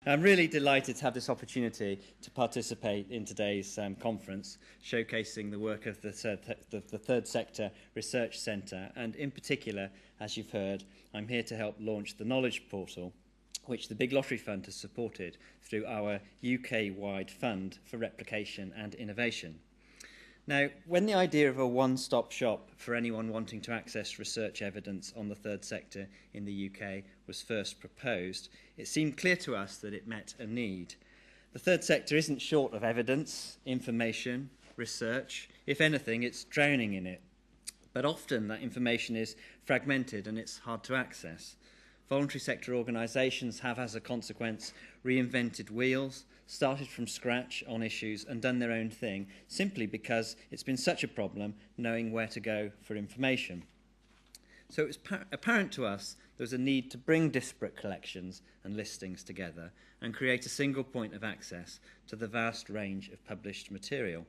I'm really delighted to have this opportunity to participate in today's conference, showcasing the work of the Third Sector Research Centre, and in particular, as you've heard, I'm here to help launch the Knowledge Portal, which the Big Lottery Fund has supported through our UK-wide Fund for Replication and Innovation. Now, when the idea of a one-stop shop for anyone wanting to access research evidence on the third sector in the UK was first proposed, it seemed clear to us that it met a need. The third sector isn't short of evidence, information, research. If anything, it's drowning in it. But often that information is fragmented and it's hard to access. Voluntary sector organisations have, as a consequence, reinvented wheels, started from scratch on issues and done their own thing, simply because it's been such a problem knowing where to go for information. So it was apparent to us there was a need to bring disparate collections and listings together and create a single point of access to the vast range of published material.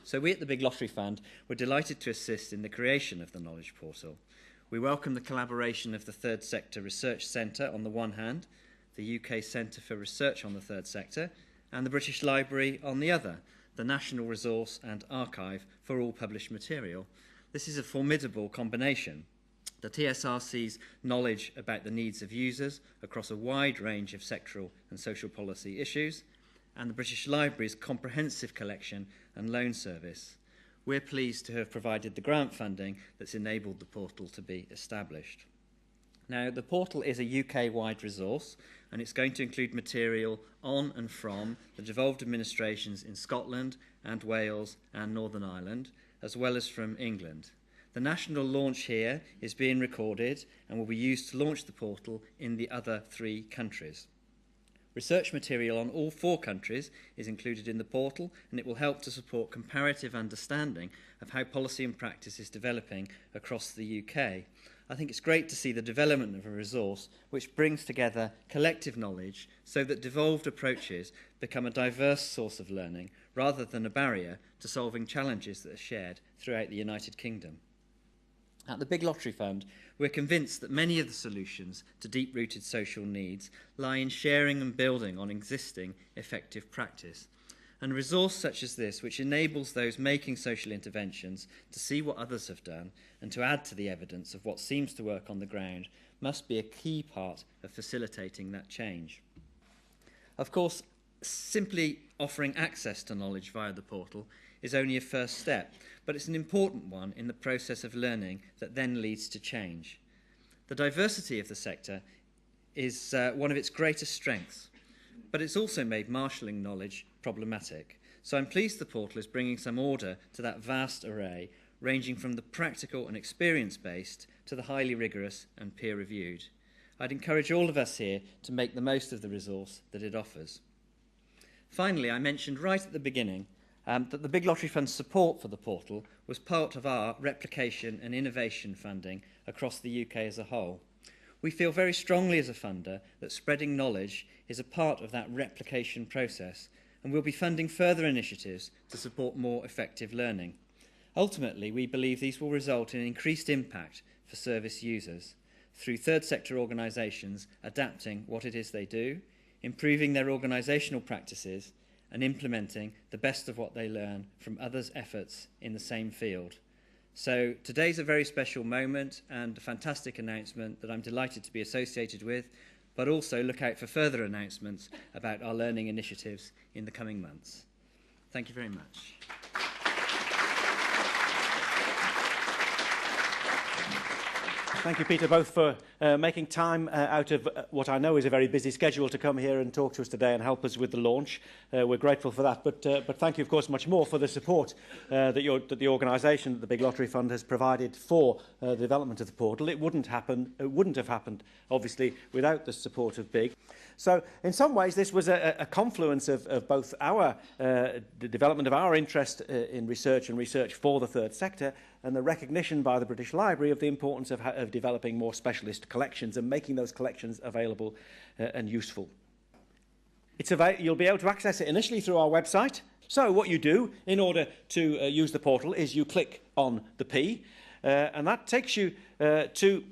So we at the Big Lottery Fund were delighted to assist in the creation of the Knowledge Portal. We welcome the collaboration of the Third Sector Research Centre on the one hand, the UK Centre for Research on the Third Sector, and the British Library on the other, the National Resource and Archive for all published material. This is a formidable combination. The TSRC's knowledge about the needs of users across a wide range of sectoral and social policy issues, and the British Library's comprehensive collection and loan service. We're pleased to have provided the grant funding that's enabled the portal to be established. Now, the portal is a UK-wide resource, and it's going to include material on and from the devolved administrations in Scotland and Wales and Northern Ireland, as well as from England. The national launch here is being recorded and will be used to launch the portal in the other 3 countries. Research material on all 4 countries is included in the portal, and it will help to support comparative understanding of how policy and practice is developing across the UK. I think it's great to see the development of a resource which brings together collective knowledge so that devolved approaches become a diverse source of learning rather than a barrier to solving challenges that are shared throughout the United Kingdom. At the Big Lottery Fund, we're convinced that many of the solutions to deep-rooted social needs lie in sharing and building on existing effective practice. And a resource such as this, which enables those making social interventions to see what others have done and to add to the evidence of what seems to work on the ground, must be a key part of facilitating that change. Of course, simply offering access to knowledge via the portal is only a first step, but it's an important one in the process of learning that then leads to change. The diversity of the sector is one of its greatest strengths, but it's also made marshalling knowledge problematic. So I'm pleased the portal is bringing some order to that vast array, ranging from the practical and experience-based to the highly rigorous and peer-reviewed. I'd encourage all of us here to make the most of the resource that it offers. Finally, I mentioned right at the beginning that the Big Lottery Fund's support for the portal was part of our replication and innovation funding across the UK as a whole. We feel very strongly as a funder that spreading knowledge is a part of that replication process, and we'll be funding further initiatives to support more effective learning. Ultimately, we believe these will result in increased impact for service users through third sector organisations adapting what it is they do, improving their organisational practices, and implementing the best of what they learn from others' efforts in the same field. So today's a very special moment and a fantastic announcement that I'm delighted to be associated with, but also look out for further announcements about our learning initiatives in the coming months. Thank you very much. Thank you, Peter, both for making time out of what I know is a very busy schedule to come here and talk to us today and help us with the launch. We're grateful for that, but thank you, of course, much more for the support that the organisation, the Big Lottery Fund, has provided for the development of the portal. It wouldn't have happened, obviously, without the support of Big. So, in some ways, this was a confluence of both the development of our interest in research and research for the third sector, and the recognition by the British Library of the importance of developing more specialist collections and making those collections available and useful. You'll be able to access it initially through our website. So what you do in order to use the portal is you click on the P, and that takes you to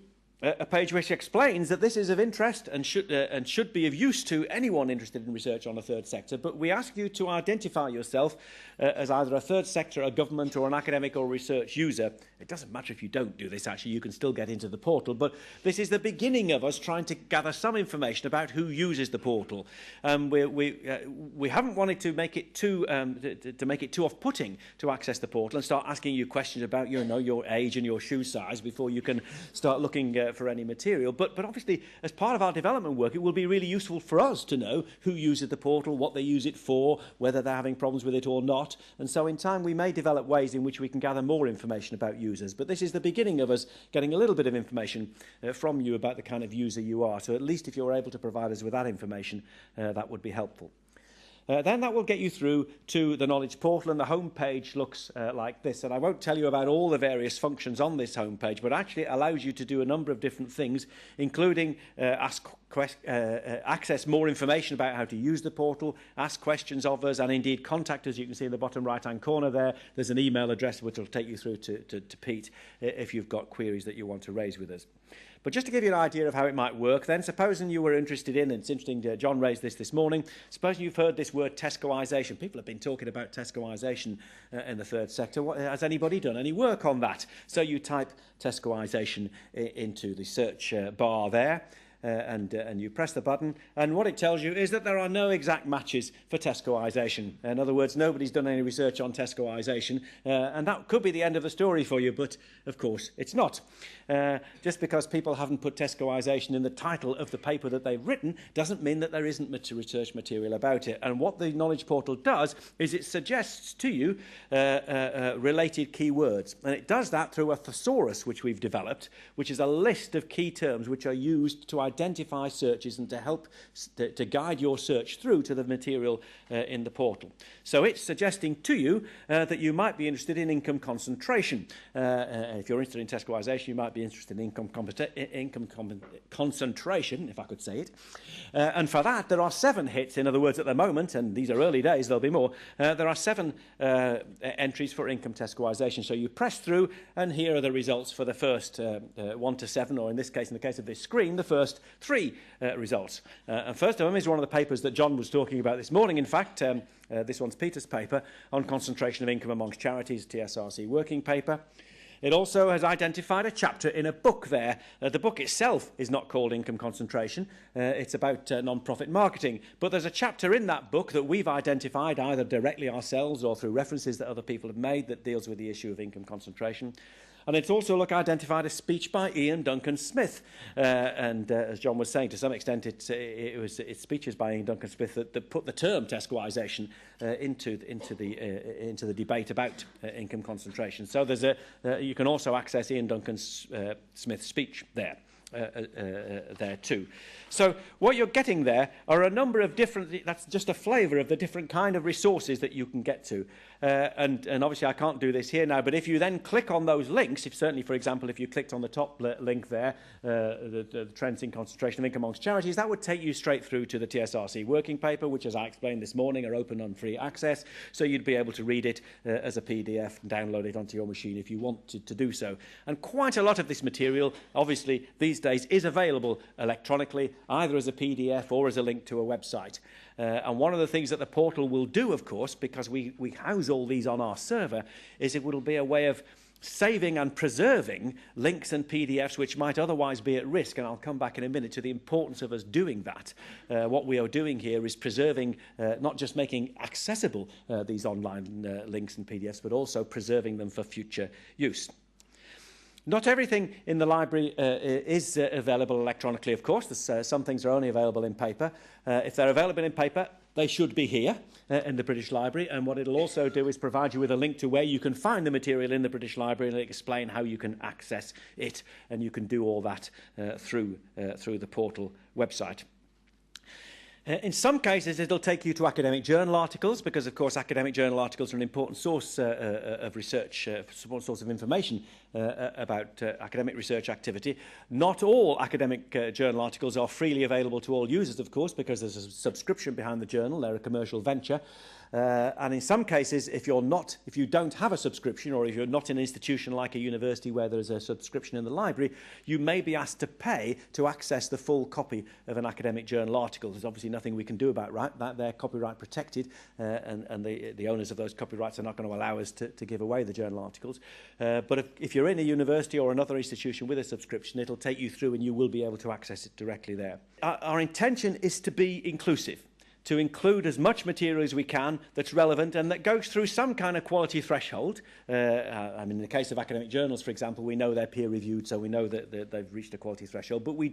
a page which explains that this is of interest and should be of use to anyone interested in research on a third sector, but we ask you to identify yourself as either a third sector, a government or an academic or research user. It doesn't matter if you don't do this, actually, you can still get into the portal, but this is the beginning of us trying to gather some information about who uses the portal. We haven't wanted to make it too off-putting to access the portal and start asking you questions about your age and your shoe size before you can start looking for any material. But obviously, as part of our development work, it will be really useful for us to know who uses the portal, what they use it for, whether they're having problems with it or not. And so in time, we may develop ways in which we can gather more information about users. But this is the beginning of us getting a little bit of information from you about the kind of user you are. So at least if you're able to provide us with that information, that would be helpful. Then that will get you through to the Knowledge Portal, and the home page looks like this. And I won't tell you about all the various functions on this home page, but actually it allows you to do a number of different things, including access more information about how to use the portal, ask questions of us, and indeed contact us. You can see in the bottom right-hand corner there, there's an email address which will take you through to Pete if you've got queries that you want to raise with us. But just to give you an idea of how it might work, then, supposing you were interested in, and it's interesting, John raised this morning, supposing you've heard this word Tescoisation. People have been talking about Tescoisation in the third sector. Has anybody done any work on that? So you type Tescoisation into the search bar there. And you press the button, and what it tells you is that there are no exact matches for Tescoisation. In other words, nobody's done any research on Tescoisation, and that could be the end of the story for you, but of course it's not. Just because people haven't put Tescoisation in the title of the paper that they've written doesn't mean that there isn't research material about it. And what the Knowledge Portal does is it suggests to you related keywords, and it does that through a thesaurus which we've developed, which is a list of key terms which are used to identify searches and to help to guide your search through to the material in the portal. So it's suggesting to you that you might be interested in income concentration. If you're interested in Tescoisation, you might be interested in income concentration, if I could say it. And for that, there are 7 hits. In other words, at the moment, and these are early days, there'll be more, there are 7 entries for income Tescoisation. So you press through, and here are the results for the first 1 to 7, or in this case, in the case of this screen, the first 3 results. And first of them is one of the papers that John was talking about this morning. In fact, this one's Peter's paper on concentration of income amongst charities, TSRC working paper. It also has identified a chapter in a book there. The book itself is not called Income Concentration. It's about non-profit marketing. But there's a chapter in that book that we've identified either directly ourselves or through references that other people have made that deals with the issue of income concentration. And it's also identified a speech by Ian Duncan Smith. And as John was saying, to some extent, it's speeches by Ian Duncan Smith that put the term Tescoisation into the debate about income concentration. So you can also access Ian Duncan Smith's speech there. There too. So what you're getting there are a number of different, that's just a flavour of the different kind of resources that you can get to. And obviously I can't do this here now, but if you then click on those links, certainly, for example, if you clicked on the top link there, the trends in concentration of income amongst charities, that would take you straight through to the TSRC working paper, which, as I explained this morning, are open on free access. So you'd be able to read it as a PDF and download it onto your machine if you want to do so. And quite a lot of this material, obviously, these days is available electronically, either as a PDF or as a link to a website. And one of the things that the portal will do, of course, because we house all these on our server, is it will be a way of saving and preserving links and PDFs which might otherwise be at risk. And I'll come back in a minute to the importance of us doing that. What we are doing here is preserving, not just making accessible these online links and PDFs, but also preserving them for future use. Not everything in the library is available electronically, of course. Some things are only available in paper. If they're available in paper, they should be here in the British Library. And what it'll also do is provide you with a link to where you can find the material in the British Library and explain how you can access it. And you can do all that through the portal website. In some cases, it'll take you to academic journal articles because, of course, academic journal articles are an important source of research, important source of information about academic research activity. Not all academic journal articles are freely available to all users, of course, because there's a subscription behind the journal. They're a commercial venture. And in some cases, if you don't have a subscription, or if you're not in an institution like a university where there's a subscription in the library, you may be asked to pay to access the full copy of an academic journal article. There's obviously nothing we can do about that. They're copyright protected, and the owners of those copyrights are not going to allow us to give away the journal articles. But if you're in a university or another institution with a subscription, it'll take you through and you will be able to access it directly there. Our intention is to be inclusive, to include as much material as we can that's relevant and that goes through some kind of quality threshold. I mean, in the case of academic journals, for example, we know they're peer-reviewed, so we know that they've reached a quality threshold. But we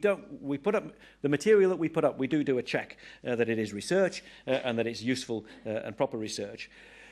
put up the material that we put up. We do a check that it is research and that it's useful and proper research.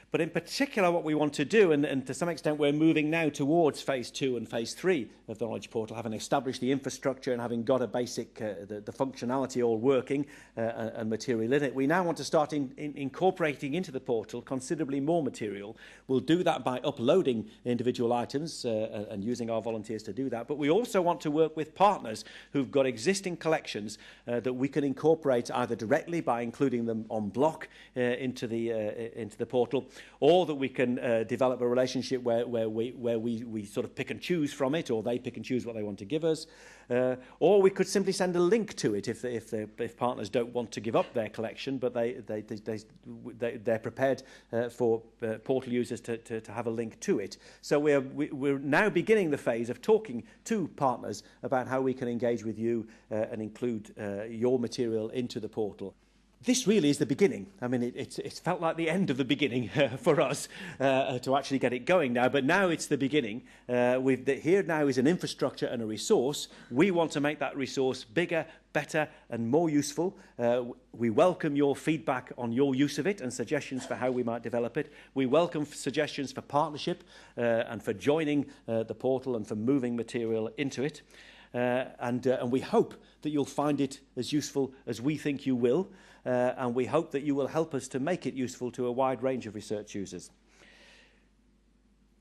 But in particular, what we want to do, and to some extent we're moving now towards phase 2 and phase 3 of the Knowledge Portal, having established the infrastructure and having got a basic, the functionality all working and material in it, we now want to start incorporating into the portal considerably more material. We'll do that by uploading individual items and using our volunteers to do that. But we also want to work with partners who've got existing collections that we can incorporate either directly by including them on block into the portal, or that we can develop a relationship where we sort of pick and choose from it, or they pick and choose what they want to give us, or we could simply send a link to it if partners don't want to give up their collection, but they're prepared for portal users to have a link to it. So we're now beginning the phase of talking to partners about how we can engage with you and include your material into the portal. This really is the beginning. I mean, it's felt like the end of the beginning for us to actually get it going now, but now it's the beginning. Here now is an infrastructure and a resource. We want to make that resource bigger, better and more useful. We welcome your feedback on your use of it and suggestions for how we might develop it. We welcome suggestions for partnership and for joining the portal and for moving material into it. And we hope that you'll find it as useful as we think you will, and we hope that you will help us to make it useful to a wide range of research users.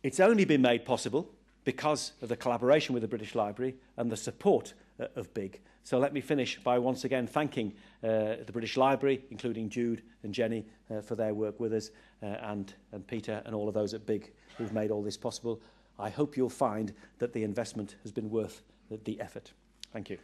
It's only been made possible because of the collaboration with the British Library and the support of BIG. So let me finish by once again thanking the British Library, including Jude and Jenny, for their work with us, and Peter and all of those at BIG who've made all this possible. I hope you'll find that the investment has been worth the effort. Thank you.